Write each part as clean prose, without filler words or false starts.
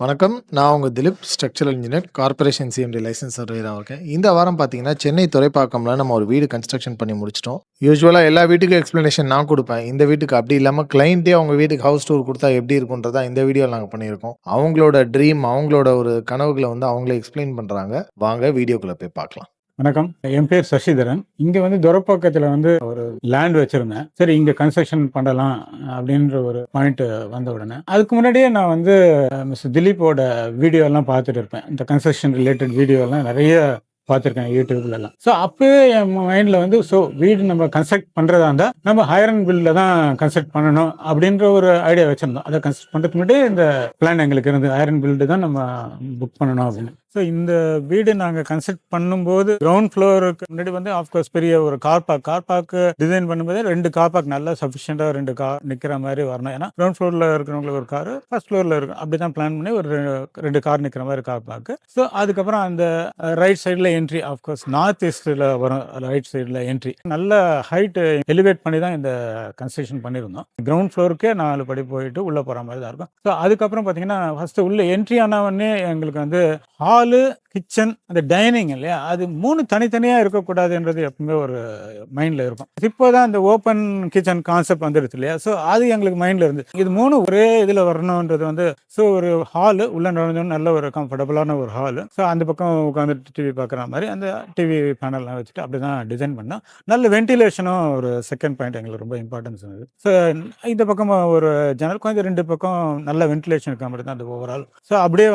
வணக்கம். நான் உங்க Dileep. Structural engineer, corporation CMD licence சர்வேயரா இருக்கேன். இந்த வாரம் பார்த்தீங்கன்னா, சென்னை துறைப்பாக்கம்ல நம்ம ஒரு வீடு கன்ஸ்ட்ரக்ஷன் பண்ணி முடிச்சுட்டோம். யூசுவலா எல்லா வீட்டுக்கும் எக்ஸ்ப்ளனேஷன் நான் குடுப்பேன். இந்த வீட்டுக்கு அப்படி இல்லாம கிளையண்ட்டே அவங்க வீட்டுக்கு ஹவுஸ் டூர் குடுத்தா எப்படி இருக்கும்ன்றத இந்த வீடியோல நாங்க பண்ணியிருக்கோம். அவங்களோட ட்ரீம், அவங்களோட ஒரு கனவுகள வந்து அவங்களே எக்ஸ்ப்ளைன் பண்றாங்க. வாங்க வீடியோக்குள்ள போய் பார்க்கலாம். வணக்கம். என் பேர் சசிதரன். இங்க துரப்பாக்கத்துல ஒரு லேண்ட் வச்சிருந்தேன். சரி, இங்க கன்ஸ்ட்ரக்ஷன் பண்ணலாம் அப்படின்ற ஒரு பாயிண்ட் வந்த உடனே, அதுக்கு முன்னாடியே நான் மிஸ்டர் திலீப்போட வீடியோ எல்லாம் பார்த்துட்டு இருப்பேன். இந்த கன்ஸ்ட்ரக்ஷன் ரிலேட்டட் வீடியோ எல்லாம் நிறைய பார்த்துருக்கேன் யூடியூப்ல எல்லாம். ஸோ அப்பவே என் மைண்ட்ல வீடு நம்ம கன்ஸ்ட்ரக்ட் பண்றதா இருந்தா நம்ம ஹையர் அண்ட் பில்ட்ல தான் கன்ஸ்ட்ரக்ட் பண்ணணும் அப்படின்ற ஒரு ஐடியா வச்சிருந்தோம். அதை கன்ஸ்ட்ரக்ட் பண்றதுக்கு முன்னாடியே இந்த பிளான் எங்களுக்கு இருந்து ஹையர் அண்ட் பில்டு தான் நம்ம புக் பண்ணணும் அப்படின்னு. ஸோ இந்த வீடு நாங்கள் கன்ஸ்ட்ரக்ட் பண்ணும்போது கிரவுண்ட் ஃப்ளோருக்கு முன்னாடி ஆஃப்கோர்ஸ் பெரிய ஒரு கார் பார்க் டிசைன் பண்ணும்போது 2 கார் பார்க் நல்லா சஃபிஷியண்டாக 2 கார் நிற்கிற மாதிரி வரணும். ஏன்னா கிரவுண்ட் ஃப்ளோரில் இருக்கிறவங்களுக்கு ஒரு கார், ஃபர்ஸ்ட் ஃப்ளோரில் இருக்கும். அப்படி தான் பிளான் பண்ணி ஒரு 2 கார் நிற்கிற மாதிரி கார் பார்க். ஸோ அதுக்கப்புறம் அந்த ரைட் சைடில் என்ட்ரி, ஆஃப்கோர்ஸ் நார்த் ஈஸ்டில் வரும். ரைட் சைடில் என்ட்ரி நல்ல ஹைட் எலிவேட் பண்ணி தான் இந்த கன்ஸ்ட்ரக்ஷன் பண்ணியிருந்தோம். கிரவுண்ட் ஃப்ளோருக்கே 4 படி போயிட்டு உள்ளே போகிற மாதிரி தான் இருக்கும். ஸோ அதுக்கப்புறம் பார்த்தீங்கன்னா ஃபர்ஸ்ட் உள்ள என்ட்ரி ஆனவொடனே எங்களுக்கு ஹாலு, கிச்சன், அந்த டைனிங் இல்லையா, அது 3 தனித்தனியாக இருக்கக்கூடாதுன்றது எப்பவுமே ஒரு மைண்டில் இருக்கும். இப்போதான் இந்த ஓப்பன் கிச்சன் கான்செப்ட் வந்துடுது இல்லையா. ஸோ அது எங்களுக்கு மைண்டில் இருந்து இது 3 ஒரே இதில் வரணுன்றது ஒரு ஹாலு உள்ள நுழைஞ்சோன்னு நல்ல ஒரு கம்ஃபர்டபுளான ஒரு ஹாலு. ஸோ அந்த பக்கம் உட்காந்துட்டு டிவி பார்க்குற மாதிரி அந்த டிவி பேனல்லாம் வச்சுட்டு அப்படி தான் டிசைன் பண்ணோம். நல்ல வென்டிலேஷனும் ஒரு செகண்ட் பாயிண்ட் எங்களுக்கு ரொம்ப இம்பார்ட்டன்ஸ் இருந்தது. ஸோ இந்த பக்கம் ஒரு ஜன்னல், கொஞ்சம் 2 பக்கம் நல்ல வென்டிலேஷன் இருக்க மாதிரி தான் அந்த ஓவரால். ஸோ அப்படியே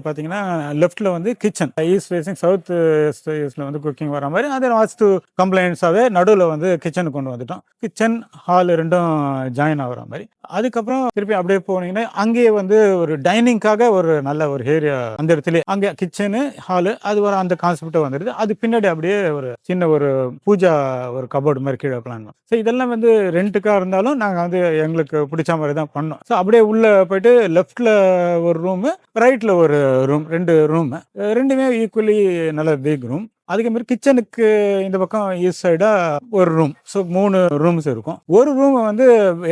பார்த்தீங்கன்னா லெஃப்ட்ல கிச்சன், ஈஸ்ட் ஃபேசிங் சவுத் ஈஸ்ட்ல குக்கிங் வர மாதிரி அதே வாஸ்து கம்ப்ளைண்ட்ஸாவே நடுவில் கிச்சனுக்கு கொண்டு வந்துட்டோம். கிச்சன் ஹால் ரெண்டும் ஜாயின் ஆகிற மாதிரி. அதுக்கப்புறம் திருப்பி அப்படியே போனீங்கன்னா அங்கேயே ஒரு டைனிங்காக ஒரு நல்ல ஒரு ஏரியா அந்த இடத்துல அங்கே கிச்சனு ஹாலு அது ஒரு அந்த கான்செப்ட் வந்துடுது. அது பின்னாடி அப்படியே ஒரு சின்ன ஒரு பூஜா ஒரு கபோர்டு மாதிரி கீழே பிளான் பண்ணோம். ஸோ இதெல்லாம் ரெண்டுக்காக இருந்தாலும் நாங்கள் எங்களுக்கு பிடிச்ச மாதிரி தான் பண்ணோம். ஸோ அப்படியே உள்ள போயிட்டு லெஃப்ட்ல ஒரு ரூமு, ரைட்ல ஒரு ரூம், 2 ரூம், ரெண்டுமே ஈக்குவலி நல்ல பிக் ரூம். அதுக்கு மாதிரி கிச்சனுக்கு இந்த பக்கம் ஈஸ்ட் சைடா ஒரு ரூம். ஸோ 3 ரூம்ஸ் இருக்கும். ஒரு ரூம்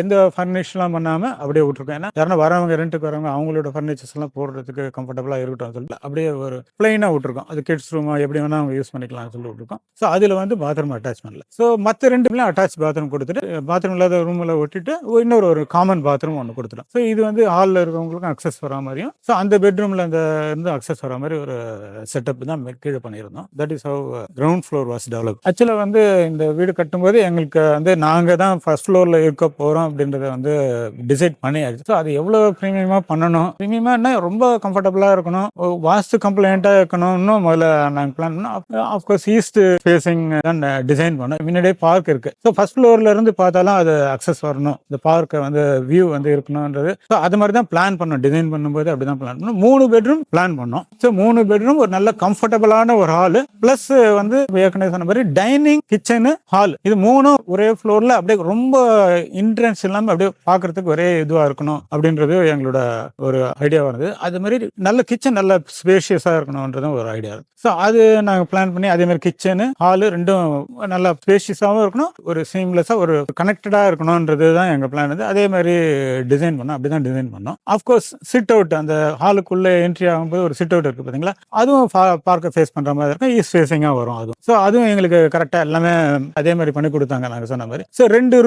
எந்த ஃபர்னிஷ்லாம் பண்ணாமல் அப்படியே விட்டுருக்கோம். ஏன்னா யாரும் வரவங்க, ரெண்ட்டுக்கு வரவங்க அவங்களோட ஃபர்னிச்சர்ஸ் எல்லாம் போடுறதுக்கு கம்ஃபர்டபுளாக இருக்கட்டும் சொல்லிட்டு அப்படியே ஒரு பிளைனாக விட்டுருக்கோம். அது கிட்ஸ் ரூமா எப்படி வேணா அவங்க யூஸ் பண்ணிக்கலாம்னு சொல்லி விட்டுருக்கோம். ஸோ அதில் பாத்ரூம் அட்டாச் பண்ணல. ஸோ மற்ற 2 அட்டாச் பாத்ரூம் கொடுத்துட்டு பாத்ரூம் இல்லாத ரூமில் ஒட்டிட்டு இன்னொரு ஒரு காமன் பாத்ரூம் ஒன்று கொடுத்துட்டோம். ஸோ இது ஹாலில் இருக்கவங்களுக்கும் அக்சஸ் வர மாதிரியும், ஸோ அந்த பெட்ரூமில் அக்சஸ் வர மாதிரி ஒரு செட்டப் தான் கீழே பண்ணியிருந்தோம். That is how ground floor was developed. ஆக்சுவலா இந்த வீடு கட்டும்போது எங்களுக்கு நாங்க தான் ஃபர்ஸ்ட் ஃப்ளோர்ல இருக்க போறோம் அப்படின்றத டிசைட் பண்ணியாச்சு. ஸோ அது எவ்வளவு பிரீமியமா பண்ணணும், பிரீமியமா ரொம்ப கம்ஃபர்டபுளா இருக்கணும், வாஸ்து கம்ப்ளைண்டா இருக்கணும்னு முதல்ல நாங்கள் பிளான் பண்ணோம். ஆஃப்கோர்ஸ் ஈஸ்ட் ஃபேசிங் தான் டிசைன் பண்ணோம். முன்னாடியே பார்க் இருக்கு. ஸோ ஃபர்ஸ்ட் ஃப்ளோர்ல இருந்து பார்த்தாலும் அது அக்சஸ் வரணும், இந்த பார்க்கை வியூ இருக்கணும்ன்றது. ஸோ அது மாதிரி தான் பிளான் பண்ணோம். டிசைன் பண்ணும்போது அப்படிதான் பிளான் பண்ணோம். 3 பெட்ரூம் பிளான் பண்ணோம். ஸோ 3 பெட்ரூம் ஒரு நல்ல கம்ஃபர்டபுளான ஒரு ஹாலு, பிளஸ் ஏற்கனவே சொன்ன மாதிரி டைனிங், கிச்சனு, ஹால், இது 3 ஒரே ஃப்ளோர்ல அப்படியே ரொம்ப இன்ட்ரன்ஸ் இல்லாம அப்படியே பாக்குறதுக்கு ஒரே இதுவா இருக்கணும் அப்படின்றது எங்களோட ஒரு ஐடியா வருது. அது மாதிரி நல்ல கிச்சன் நல்ல ஸ்பேஷியஸா இருக்கணும்ன்றதும் ஒரு ஐடியா இருக்கு. ஸோ அது நாங்கள் பிளான் பண்ணி அதே மாதிரி கிச்சனு ஹாலு ரெண்டும் நல்லா ஸ்பேஷியஸாகவும் இருக்கணும், ஒரு சீம்லெஸ்ஸா ஒரு கனெக்டடா இருக்கணும்ன்றது தான் எங்க பிளான். அதே மாதிரி டிசைன் பண்ணோம். அப்படிதான் டிசைன் பண்ணோம். ஆஃப்கோர்ஸ் சிட் அவுட், அந்த ஹாலுக்குள்ள என்ட்ரி ஆகும்போது ஒரு சிட் அவுட் இருக்கு பாத்தீங்களா, அதுவும் பார்க்க ஃபேஸ் பண்ற மாதிரி இருக்கும், ஈஸ்ட் ஃபேசிங்கா வரும். அதுவும் எங்களுக்கு கரெக்டா எல்லாமே அதே மாதிரி பண்ணி கொடுத்தாங்க நாங்க சொன்ன மாதிரி. ஸோ 2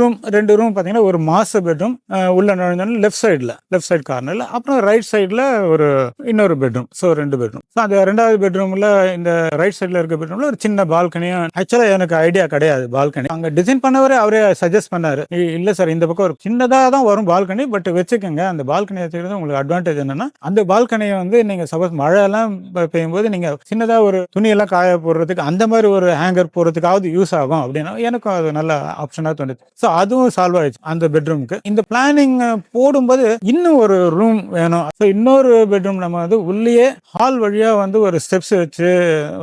ரூம் பாத்தீங்கன்னா ஒரு மாஸ்டர் பெட்ரூம் உள்ள நுழைஞ்சோன்னு லெஃப்ட் சைடு கார்னர்ல, அப்புறம் ரைட் சைடுல ஒரு இன்னொரு பெட்ரூம். So 2 bedroom. ஸோ அந்த 2வது பெட்ரூம்ல இந்த ரைட் சைடுல இருக்க பெட்ரூம்ல ஒரு சின்ன பால்கனியும். ஆக்சுவலா எனக்கு ஐடியா கிடையாது பால்கனி. அங்க டிசைன் பண்ணவரே அவரே சஜஸ்ட் பண்ணாரு, இல்ல சார் இந்த பக்கம் ஒரு சின்னதா தான் வரும் பால்கனி, பட் வச்சுக்கோங்க. அந்த பால்கனி வச்சுக்கிறது உங்களுக்கு அட்வான்டேஜ் என்னன்னா, அந்த பால்கனியை நீங்க சப்போஸ் மழை எல்லாம் பெய்யும் போது நீங்க சின்னதா ஒரு துணியெல்லாம் காய போடுறதுக்கு, அந்த மாதிரி ஒரு ஹேங்கர் போறதுக்காவது யூஸ் ஆகும் அப்படின்னா எனக்கும் அது நல்ல ஆப்ஷனா தோணுது. ஸோ அதுவும் சால்வ் ஆயிடுச்சு அந்த பெட்ரூமுக்கு. இந்த பிளானிங் போடும்போது இன்னும் ஒரு ரூம் வேணும். ஸோ இன்னொரு பெட்ரூம் நம்ம உள்ளேயே ஹால் வழியா ஒரு ஸ்டெப்ஸ் வச்சு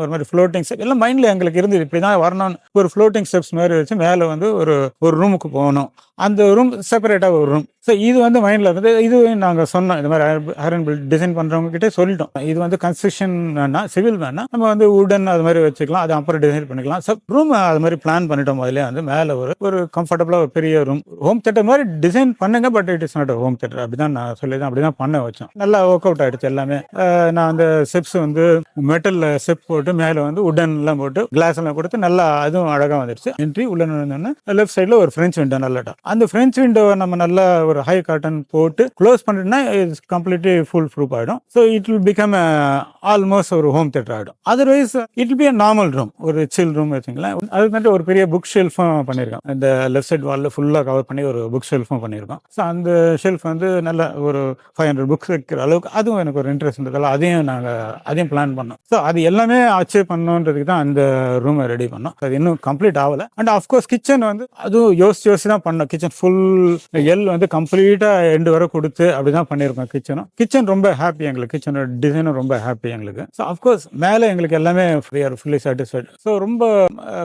ஒரு மாதிரி ஃப்ளோட்டிங் ஸ்டெப் எல்லாம் மைண்ட்ல எங்களுக்கு இருந்தது. இப்படிதான் வரணும்னு ஒரு ஃப்ளோட்டிங் ஸ்டெப்ஸ் மாதிரி வச்சு மேலே ஒரு ரூமுக்கு போகணும் அந்த ரூம் செப்பரேட்டாக ஒரு ரூம். ஸோ இது வந்து மைண்டில் இருந்து இது நாங்கள் சொன்னோம், இந்த மாதிரி ஐரன் பில்ட் டிசைன் பண்ணுறவங்க கிட்டே சொல்லிட்டோம். இது வந்து கன்ஸ்ட்ரக்ஷன் வேணாம், சிவில் வேணாம், நம்ம வந்து வுடன் அது மாதிரி வச்சுக்கலாம், அது அப்புறம் டிசைன் பண்ணிக்கலாம். ஸோ ரூம் அது மாதிரி பிளான் பண்ணிட்டோம். முதல்ல வந்து மேலே ஒரு கம்ஃபர்டபுளாக ஒரு பெரிய ரூம், ஹோம் தேட்டர் மாதிரி டிசைன் பண்ணுங்க, but it is not home theatre. அப்படி தான் நான் சொல்லி தான் அப்படி தான் பண்ண வச்சோம். நல்லா ஒர்க் அவுட் ஆகிடுச்சு எல்லாமே. நான் அந்த ஸ்டெப்ஸ் வந்து மெட்டலில் ஸ்டெப் போட்டு மேலே வந்து உடன்லாம் போட்டு கிளாஸ் எல்லாம் கொடுத்து நல்லா அதுவும் அழகாக வந்துருச்சு. என்ட்ரி உள்ள நுழைஞ்சோன்னா லெஃப்ட் சைடில் ஒரு ஃப்ரெஞ்ச் விண்டோ நல்லாட்டா. அந்த ஃப்ரெஞ்ச் விண்டோவை நம்ம நல்லா ஒரு ஹை காட்டன் போட்டு க்ளோஸ் பண்ணிட்டோம்னா இட்ஸ் கம்ப்ளீட்லி ஃபுல் ப்ரூஃப் ஆகிடும். So it will become almost ஒரு ஹோம் தேட்டர் ஆகிடும். Otherwise it will be a normal room, ஒரு சில் ரூம் வச்சுங்களேன். அதுக்கு வந்து ஒரு பெரிய புக் ஷெல்ஃபும் பண்ணியிருக்கோம். இந்த லெஃப்ட் சைட் வாலில் ஃபுல்லாக கவர் பண்ணி ஒரு புக் ஷெல்ஃபும் பண்ணியிருக்கோம். ஸோ அந்த ஷெல்ஃப் வந்து நல்ல ஒரு 500 புக்ஸ் வைக்கிற அளவுக்கு அதுவும் எனக்கு ஒரு இன்ட்ரெஸ்ட் இருந்ததால் அதையும் பிளான் பண்ணோம். ஸோ அது எல்லாமே அச்சீவ் பண்ணணுன்றதுக்கு தான் அந்த ரூமை ரெடி பண்ணோம். அது இன்னும் கம்ப்ளீட் ஆகலை. அண்ட் ஆஃப்கோர்ஸ் கிச்சன் வந்து அதுவும் யோசிச்சு தான் பண்ணோம். கிச்சன் ஃபுல் எல் வந்து கம்ப்ளீட்டாக எண்டு வரை கொடுத்து அப்படி தான் பண்ணியிருக்கோம். கிச்சன் ரொம்ப ஹாப்பி எங்களுக்கு. கிச்சனோட டிசைனும் ரொம்ப ஹாப்பி எங்களுக்கு. ஸோ அஃப்கோர்ஸ் மேலே எங்களுக்கு எல்லாமே ஃபுல்லி சாட்டிஸ்ஃபைட். ஸோ ரொம்ப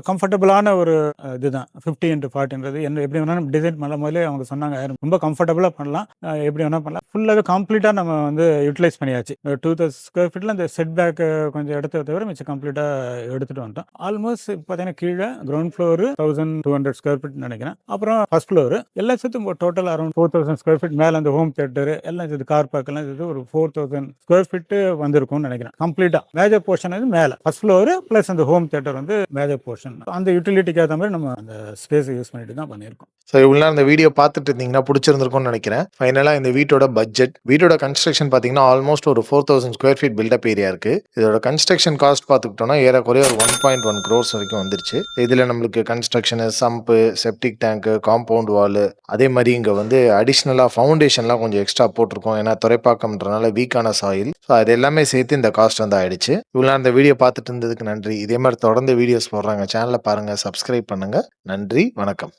கம்ஃபர்டபுளான ஒரு இதுதான் 50x40 என்ன எப்படி வேணாலும் டிசைன் பண்ண போதே அவங்க சொன்னாங்க ரொம்ப கம்ஃபர்டபுளாக பண்ணலாம், எப்படி வேணால் பண்ணலாம். ஃபுல்லாகவே கம்ப்ளீட்டாக நம்ம வந்து யூட்டிலைஸ் பண்ணியாச்சு. 2000 ஸ்கொயர் ஃபீட்டில் அந்த செட் பேக் கொஞ்சம் இடத்த தவிர மிச்சம் கம்ப்ளீட்டாக எடுத்துகிட்டு வந்துட்டோம். ஆல்மோஸ்ட் பார்த்தீங்கன்னா கீழே கிரவுண்ட் ஃப்ளோர் 1200 ஸ்கொயர் ஃபீட் நினைக்கிறேன். அப்புறம் ஃபர்ஸ்ட் ஃப்ளோர் எல்லாம் சேர்த்து டோட்டல் அரௌண்ட் 4000 ஸ்கொயர் ஃபீட். மேலே அந்த ஹோம் தியேட்டர் எல்லாம் சேர்த்து கார் பார்க் எல்லாம் சேர்த்து ஒரு 4000 ஸ்கொயர் ஃபீட் வந்திருக்கும்னு நினைக்கிறேன். கம்ப்ளீட்டாக மேஜர் போர்ஷன் வந்து மேலே ஃபர்ஸ்ட் ஃப்ளோர் ப்ளஸ் அந்த ஹோம் தியேட்டர் வந்து மேஜர் போர்ஷன். அந்த யூட்டிலிட்டிக்கு ஏற்ற மாதிரி நம்ம அந்த ஸ்பேஸை யூஸ் பண்ணிட்டு தான் பண்ணியிருக்கோம். ஸோ இவ்வளோ நேரம் இந்த வீடியோ பார்த்துட்டு இருந்தீங்கன்னா பிடிச்சிருந்திருக்கும்னு நினைக்கிறேன். ஃபைனலாக இந்த வீட்டோட பட்ஜெட், வீட்டோட கன்ஸ்ட்ரக்ஷன் பார்த்தீங்கன்னா ஆல்மோஸ்ட் ஒரு 4000 ஸ்கொயர் ஃபீட் பில்டப் ஏரியா இருக்கு. இதோட கன்ஸ்ட்ரக்ஷன் காஸ்ட் பார்த்துக்கிட்டோம்னா ஏறக்குறைய ஒரு 1.1 crores வரைக்கும் வந்துருச்சு. இதில் நம்மளுக்கு கன்ஸ்ட்ரக்ஷனு, சம்பு, செப்டிக் டேங்கு, காம்பவுண்ட் வாலு, அதே மாதிரி இங்கே வந்து அடிஷ்னலாக ஃபவுண்டேஷன்லாம் கொஞ்சம் எக்ஸ்ட்ரா போட்டிருக்கோம். ஏன்னா துறைப்பாக்கம்ன்றனால வீக்கான சாயில். ஸோ அது எல்லாமே சேர்த்து இந்த காஸ்ட் வந்து ஆயிடுச்சு. இவ்வளோ நேரம் இந்த வீடியோ பார்த்துட்டு இருந்ததுக்கு நன்றி. இதே மாதிரி தொடர்ந்து வீடியோஸ் போடுறாங்க, சேனலை பாருங்கள், சப்ஸ்கிரைப் பண்ணுங்கள். நன்றி, வணக்கம்.